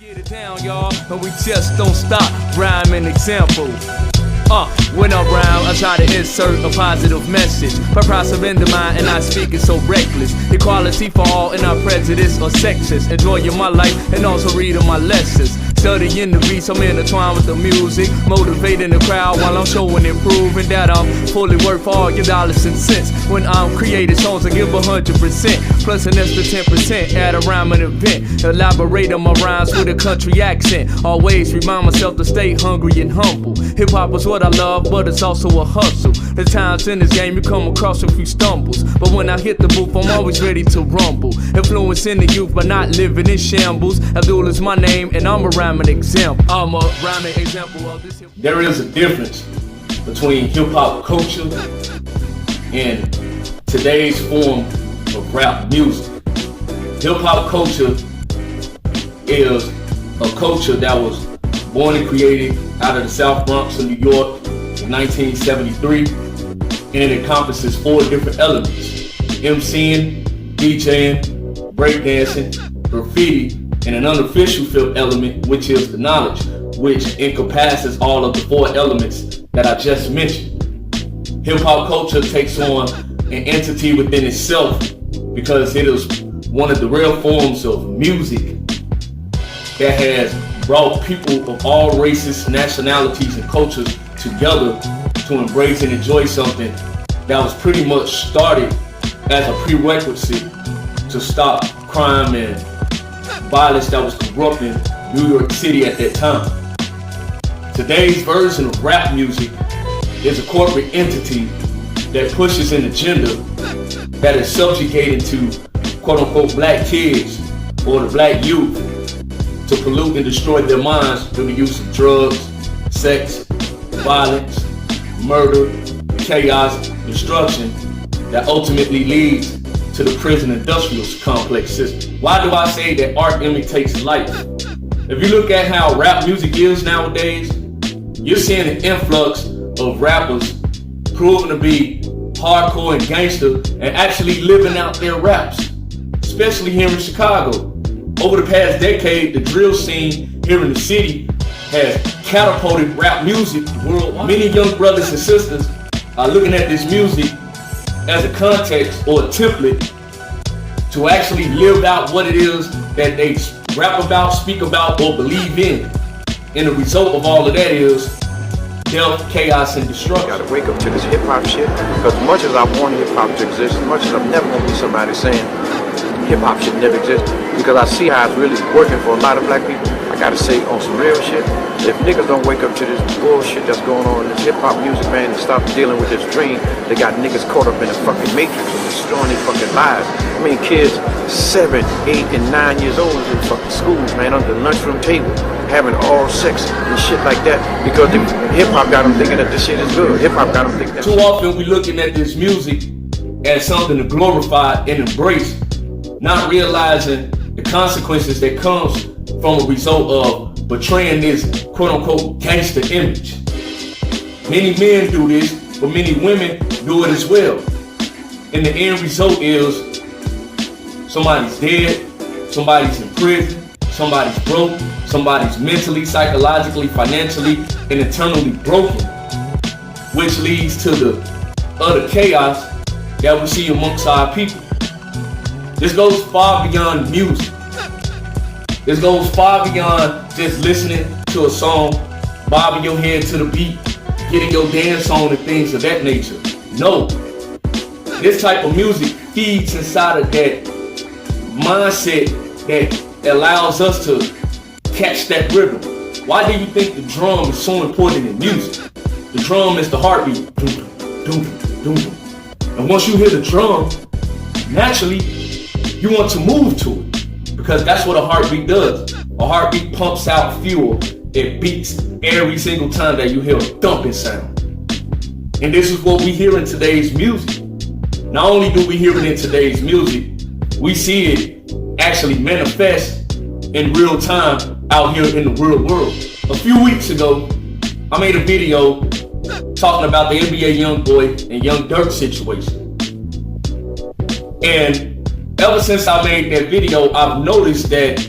Get it down, y'all, and we just don't stop. Rhyming example. When I rhyme, I try to insert a positive message. Purpose of in the mind, and I speak it so reckless. Equality for all, and not prejudice or sexist. Enjoying my life, and also reading my lessons. Studying the beats, I'm intertwined with the music. Motivating the crowd while I'm showing and proving that I'm fully worth all your dollars and cents. When I'm creating songs, I give 100%. Plus an extra 10% at a rhyming event. Elaborate on my rhymes with a country accent. Always remind myself to stay hungry and humble. Hip-hop is what I love, but it's also a hustle. There's times in this game you come across a few stumbles. But when I hit the booth, I'm always ready to rumble. Influencing the youth by not living in shambles. Abdul is my name, and I'm a rhyming example. I'm a rhyming example of this. There is a difference between hip-hop culture and today's form of rap music. Hip-hop culture is a culture that was born and created out of the South Bronx of New York in 1973, and it encompasses 4 different elements: MCing, DJing, breakdancing, graffiti, and an unofficial 5th element, which is the knowledge, which encompasses all of the 4 elements that I just mentioned. Hip-hop culture takes on an entity within itself because it is one of the rare forms of music that has brought people of all races, nationalities, and cultures together to embrace and enjoy something that was pretty much started as a prerequisite to stop crime and violence that was corrupting New York City at that time. Today's version of rap music is a corporate entity that pushes an agenda that is subjugating to quote-unquote black kids or the black youth to pollute and destroy their minds through the use of drugs, sex, violence, murder, chaos, destruction that ultimately leads to the prison industrial complex system. Why do I say that art imitates life? If you look at how rap music is nowadays, you're seeing an influx of rappers proving to be hardcore and gangster and actually living out their raps, especially here in Chicago. Over the past decade, the drill scene here in the city has catapulted rap music worldwide. Many young brothers and sisters are looking at this music as a context or a template to actually live out what it is that they rap about, speak about, or believe in. And the result of all of that is death, chaos, and destruction. I gotta wake up to this hip-hop shit, because much as I want hip-hop to exist, as much as I'm never gonna be somebody saying hip-hop should never exist, because I see how it's really working for a lot of black people. I gotta say on some real shit, if niggas don't wake up to this bullshit that's going on in this hip-hop music, man, and stop dealing with this dream, they got niggas caught up in a fucking matrix and destroying their fucking lives. I mean, kids 7, 8, and 9 years old is in fucking schools, man, under the lunchroom table, having oral sex and shit like that, because hip-hop got them thinking that this shit is good. Hip-hop got them thinking that. Too often we looking at this music as something to glorify and embrace, not realizing the consequences that comes from a result of portraying this quote-unquote gangster image. Many men do this, but many women do it as well. And the end result is somebody's dead, somebody's in prison, somebody's broke, somebody's mentally, psychologically, financially, and internally broken, which leads to the utter chaos that we see amongst our people. This goes far beyond music. This goes far beyond just listening to a song, bobbing your head to the beat, getting your dance on and things of that nature. No, this type of music feeds inside of that mindset that allows us to catch that rhythm. Why do you think the drum is so important in music? The drum is the heartbeat. Doom, doom, doom, doom. And once you hear the drum, naturally, you want to move to it, because that's what a heartbeat does. A heartbeat pumps out fuel. It beats every single time that you hear a thumping sound. And this is what we hear in today's music. Not only do we hear it in today's music, we see it actually manifest in real time out here in the real world. A few weeks ago, I made a video talking about the NBA YoungBoy and Young Dirk situation. And ever since I made that video, I've noticed that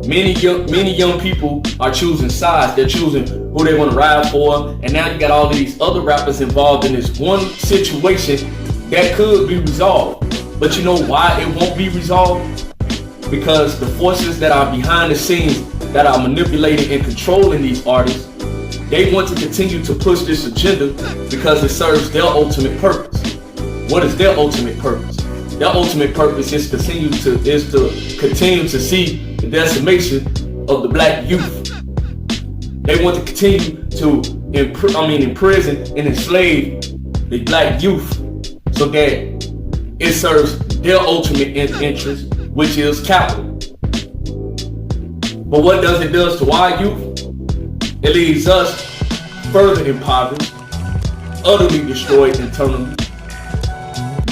Many young people are choosing sides. They're choosing who they want to ride for. And now you got all of these other rappers involved in this one situation that could be resolved. But you know why it won't be resolved? Because the forces that are behind the scenes that are manipulating and controlling these artists, they want to continue to push this agenda because it serves their ultimate purpose. What is their ultimate purpose? Their ultimate purpose is to continue to see the decimation of the black youth. They want to continue to imprison and enslave the black youth so that it serves their ultimate interest, which is capital. But what does it do to our youth? It leaves us further impoverished, utterly destroyed internally.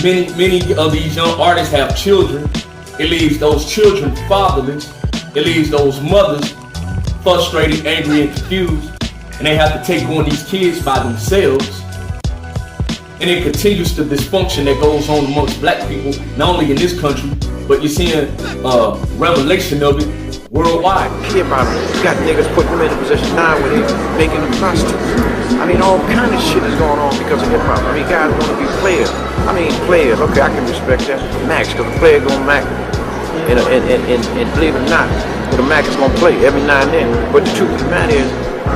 Many of these young artists have children. It leaves those children fatherless. It leaves those mothers frustrated, angry, and confused. And they have to take on these kids by themselves. And it continues the dysfunction that goes on amongst black people, not only in this country, but you're seeing revelation of it worldwide. Hear about them. You got niggas putting them in a position now where they're making them prostitutes. I mean, all kind of shit is going on because of hip hop. I mean, guys want to be players. I mean, players. Okay, I can respect that. Max, because a player gonna max. And believe it or not, the Mac is gonna play every now and then. But the truth of the matter is,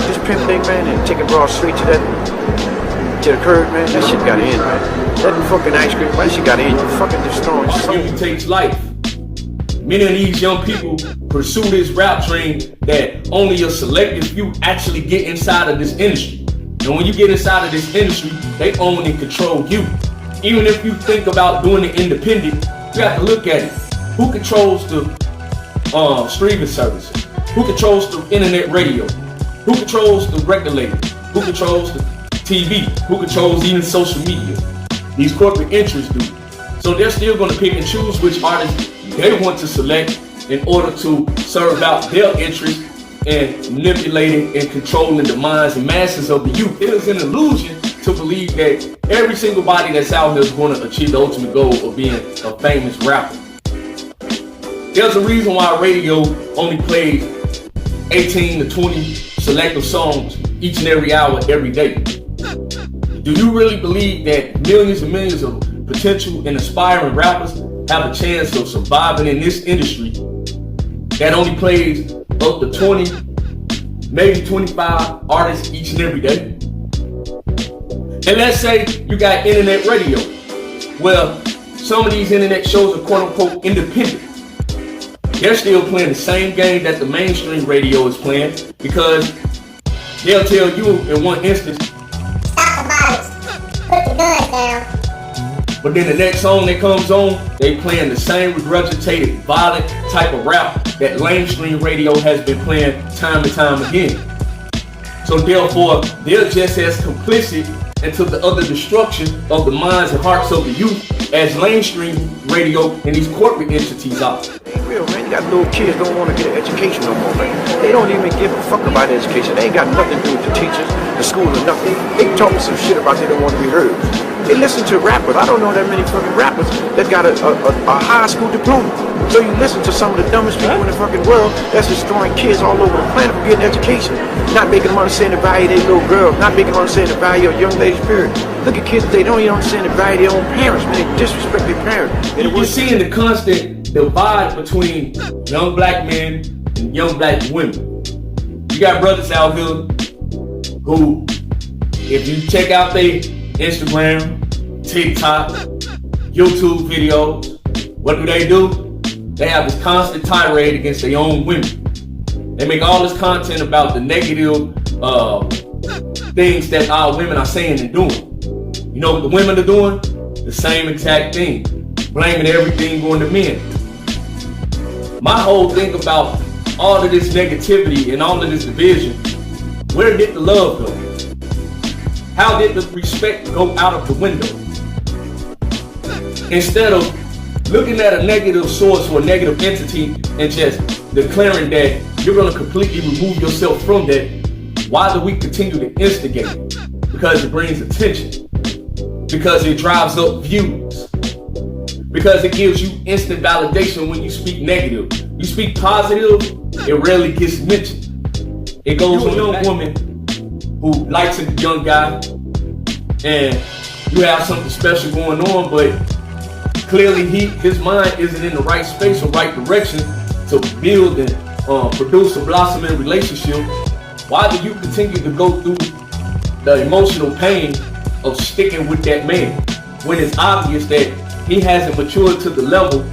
this pimp thing, man, and taking Broad Street to the curb, man, that shit got in, man. That fucking ice cream, that shit got in. You fucking destroying soul. It takes life. Many of these young people pursue this rap train that only a selective few actually get inside of this industry. And when you get inside of this industry, they own and control you. Even if you think about doing it independent, you have to look at it. Who controls the streaming services? Who controls the internet radio? Who controls the record label? Who controls the TV? Who controls even social media? These corporate interests do. So they're still going to pick and choose which artists they want to select in order to serve out their interests in manipulating and controlling the minds and masses of the youth. It is an illusion to believe that every single body that's out here is going to achieve the ultimate goal of being a famous rapper. There's a reason why radio only plays 18 to 20 selective songs each and every hour, every day. Do you really believe that millions and millions of potential and aspiring rappers have a chance of surviving in this industry that only plays up to 20, maybe 25 artists each and every day? And let's say you got internet radio. Well, some of these internet shows are quote unquote independent. They're still playing the same game that the mainstream radio is playing because they'll tell you in one instance, stop the violence, put the guns down. But then the next song that comes on, they playing the same regurgitated, violent type of rap that mainstream radio has been playing time and time again. So therefore, they're just as complicit into the utter destruction of the minds and hearts of the youth as mainstream radio and these corporate entities are. Ain't real, man. You got little kids don't want to get an education no more, man. They don't even give a fuck about education. They ain't got nothing to do with the teachers, the school, or nothing. They talking some shit about they don't want to be heard. They listen to rappers. I don't know that many fucking rappers that got a high school diploma. So you listen to some of the dumbest people in the fucking world that's destroying kids all over the planet for getting education. Not making them understand the value of their little girls. Not making them understand the value of young ladies' period. Look at kids, they don't even understand the value of their own parents. Man, they disrespect their parents. You're seeing the constant divide between young black men and young black women. You got brothers out here who, if you check out their Instagram, TikTok, YouTube videos, what do? They have this constant tirade against their own women. They make all this content about the negative things that our women are saying and doing. You know what the women are doing? The same exact thing. Blaming everything on the men. My whole thing about all of this negativity and all of this division, where did the love go? How did the respect go out of the window? Instead of looking at a negative source or a negative entity and just declaring that you're going to completely remove yourself from that, why do we continue to instigate? Because it brings attention. Because it drives up views. Because it gives you instant validation when you speak negative. You speak positive, it rarely gets mentioned. It goes on a young woman who likes a young guy, and you have something special going on, but clearly his mind isn't in the right space or right direction to build and produce a blossoming relationship. Why do you continue to go through the emotional pain of sticking with that man when it's obvious that he hasn't matured to the level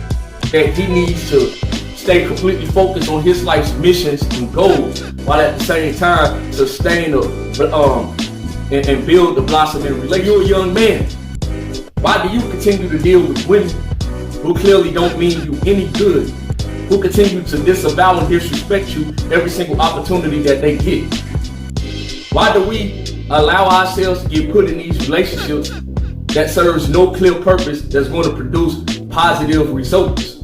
that he needs to stay completely focused on his life's missions and goals, while at the same time sustain and build the blossoming relationship? You're a young man. Why do you continue to deal with women who clearly don't mean you any good, who continue to disavow and disrespect you every single opportunity that they get? Why do we allow ourselves to get put in these relationships that serves no clear purpose that's going to produce positive results?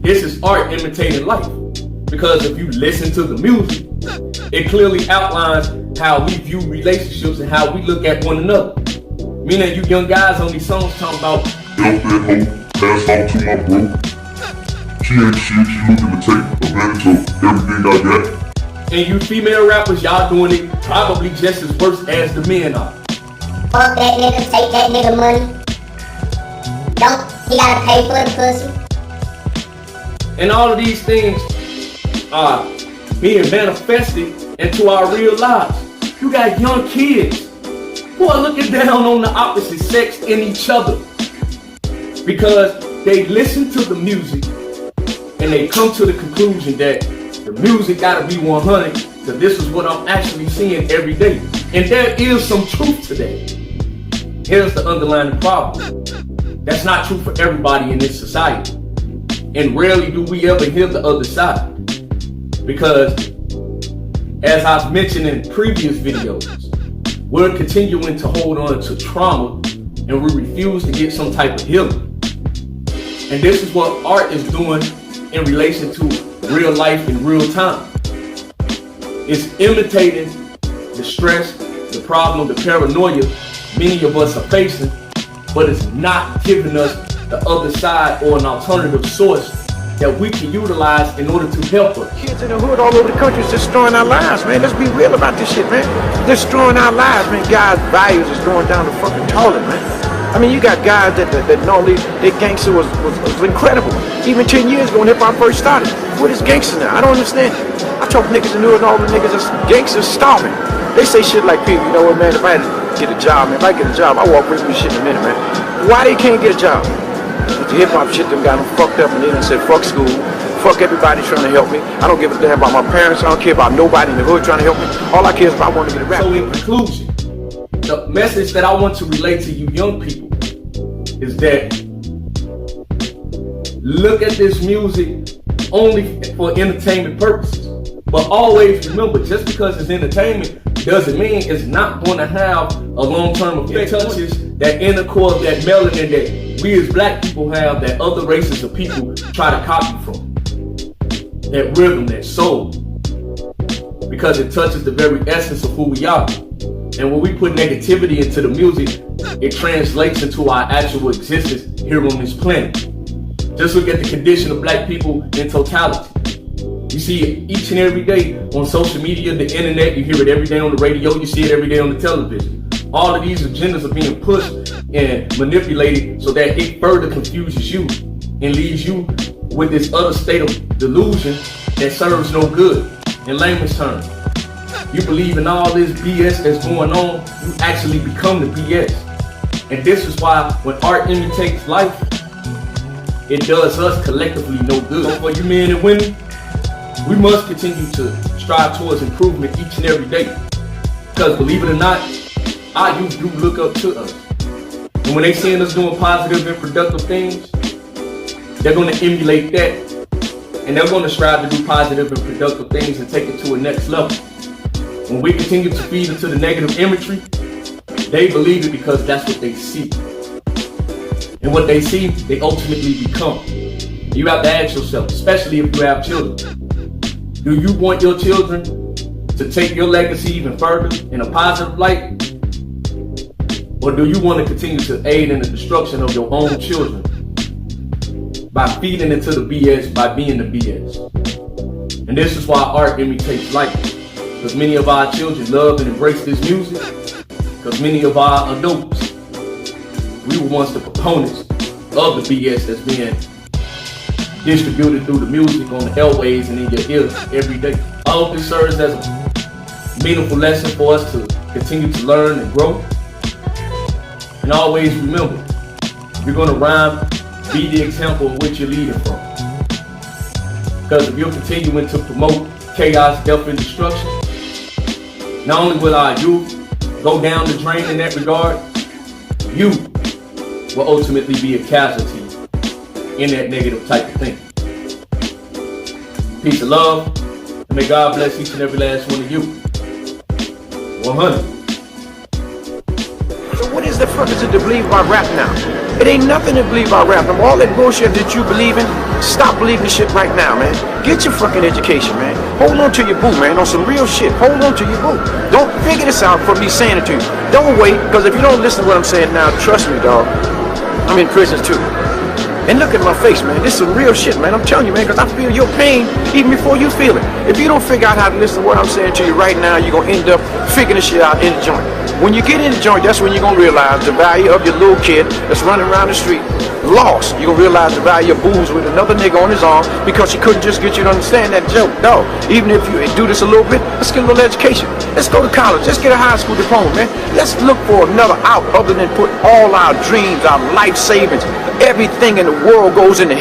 This is art imitating life, because if you listen to the music, it clearly outlines how we view relationships and how we look at one another. Meaning you young guys on these songs talking about, F that hoe, pass out to my bro. She ain't shit, she looking to take advantage of everything I got. And you female rappers, y'all doing it probably just as worse as the men are. Fuck that nigga, take that nigga money. He gotta pay for the pussy. And all of these things are being manifested into our real lives. You got young kids who are looking down on the opposite sex in each other because they listen to the music and they come to the conclusion that the music gotta be 100, so this is what I'm actually seeing every day. And there is some truth to that. Here's the underlying problem. That's not true for everybody in this society. And rarely do we ever hear the other side. Because, as I've mentioned in previous videos, we're continuing to hold on to trauma and we refuse to get some type of healing. And this is what art is doing in relation to real life in real time. It's imitating the stress, the problem, the paranoia many of us are facing, but it's not giving us the other side or an alternative source that we can utilize in order to help us. Kids in the hood all over the country is destroying our lives, man. Let's be real about this shit, man. Destroying our lives, man. Guys' values is going down the fucking toilet, man. I mean, you got guys that normally, their gangster was incredible. Even 10 years ago when hip-hop first started. What is gangster now? I don't understand. I talk niggas in the hood and all the niggas are gangsters starving. They say shit like, people, you know what, man, if I had to get a job, man, if I get a job, I walk away from this shit in a minute, man. Why they can't get a job? But the hip-hop shit them got them fucked up and they done said, fuck school, fuck everybody trying to help me. I don't give a damn about my parents, I don't care about nobody in the hood trying to help me. All I care is about I want to get a rap. So in conclusion, the message that I want to relate to you young people is that look at this music only for entertainment purposes. But always remember, just because it's entertainment doesn't mean it's not going to have a long-term effect. It touches that inner core of that melanin that we as black people have that other races of people try to copy from. That rhythm, that soul. Because it touches the very essence of who we are. And when we put negativity into the music, it translates into our actual existence here on this planet. Just look at the condition of black people in totality. You see it each and every day on social media, the internet, you hear it every day on the radio, you see it every day on the television. All of these agendas are being pushed and manipulated so that it further confuses you and leaves you with this other state of delusion that serves no good. In layman's terms, you believe in all this BS that's going on, you actually become the BS. And this is why when art imitates life, it does us collectively no good. So for you men and women, we must continue to strive towards improvement each and every day. Because believe it or not, our youth do look up to us. And when they see us doing positive and productive things, they're going to emulate that. And they're going to strive to do positive and productive things and take it to a next level. When we continue to feed into the negative imagery, they believe it because that's what they see. And what they see, they ultimately become. You have to ask yourself, especially if you have children, do you want your children to take your legacy even further in a positive light? Or do you want to continue to aid in the destruction of your own children by feeding into the BS, by being the BS? And this is why art imitates life. Because many of our children love and embrace this music. Because many of our adults, we were once the proponents of the BS that's being distributed through the music on the airwaves and in your ears every day. I hope it serves as a meaningful lesson for us to continue to learn and grow. And always remember, if you're going to rhyme, be the example in which you're leading from. Because if you're continuing to promote chaos, death, and destruction, not only will our youth go down the drain in that regard, you will ultimately be a casualty in that negative type of thing. Peace and love, and may God bless each and every last one of you. 100. So what is the purpose to believe about rap now? It ain't nothing to believe about rap. Now, all that bullshit that you believe in, stop believing shit right now, man. Get your fucking education, man. Hold on to your boo, man, on some real shit. Hold on to your boo. Don't figure this out for me saying it to you. Don't wait, because if you don't listen to what I'm saying now, trust me, dog, I'm in prison too. And look at my face, man. This is some real shit, man. I'm telling you, man, because I feel your pain even before you feel it. If you don't figure out how to listen to what I'm saying to you right now, you're going to end up figuring this shit out in the joint. When you get in the joint, that's when you're going to realize the value of your little kid that's running around the street lost. You're going to realize the value of booze with another nigga on his arm because he couldn't just get you to understand that joke. No, even if you do this a little bit, let's get a little education. Let's go to college. Let's get a high school diploma, man. Let's look for another out other than put all our dreams, our life savings, everything in the world goes into